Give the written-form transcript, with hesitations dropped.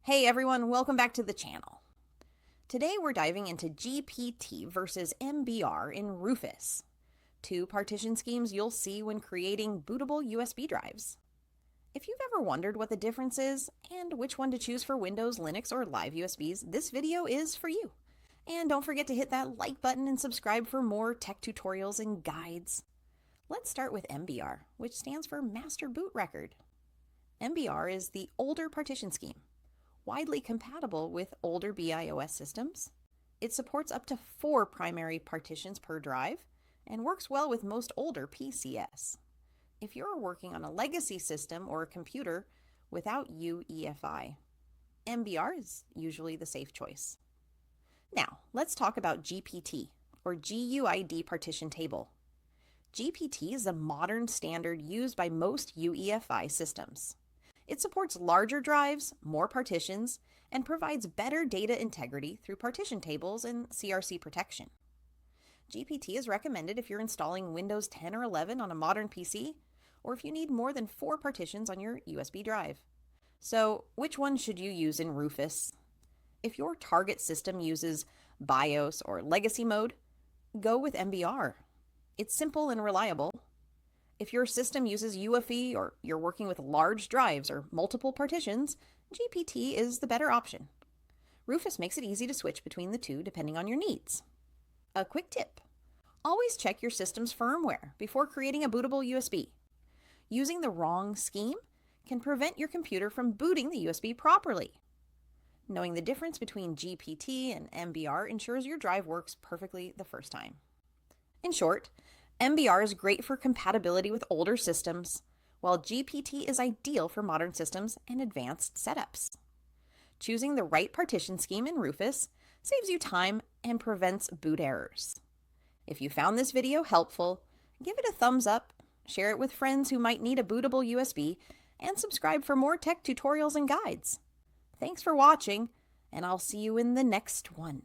Hey everyone, welcome back to the channel. Today we're diving into GPT versus MBR in Rufus, two partition schemes you'll see when creating bootable USB drives. If you've ever wondered what the difference is and which one to choose for Windows, Linux, or live USBs, this video is for you. And don't forget to hit that like button and subscribe for more tech tutorials and guides. Let's start with MBR, which stands for Master Boot Record. MBR is the older partition scheme, widely compatible with older BIOS systems. It supports up to 4 primary partitions per drive and works well with most older PCS. If you're working on a legacy system or a computer without UEFI, MBR is usually the safe choice. Now, let's talk about GPT, or GUID partition table. GPT is a modern standard used by most UEFI systems. It supports larger drives, more partitions, and provides better data integrity through partition tables and CRC protection. GPT is recommended if you're installing Windows 10 or 11 on a modern PC, or if you need more than 4 partitions on your USB drive. So, which one should you use in Rufus? If your target system uses BIOS or legacy mode, go with MBR. It's simple and reliable. If your system uses UEFI or you're working with large drives or multiple partitions, GPT is the better option. Rufus makes it easy to switch between the two depending on your needs. A quick tip: always check your system's firmware before creating a bootable USB. Using the wrong scheme can prevent your computer from booting the USB properly. Knowing the difference between GPT and MBR ensures your drive works perfectly the first time. In short, MBR is great for compatibility with older systems, while GPT is ideal for modern systems and advanced setups. Choosing the right partition scheme in Rufus saves you time and prevents boot errors. If you found this video helpful, give it a thumbs up, share it with friends who might need a bootable USB, and subscribe for more tech tutorials and guides. Thanks for watching, and I'll see you in the next one.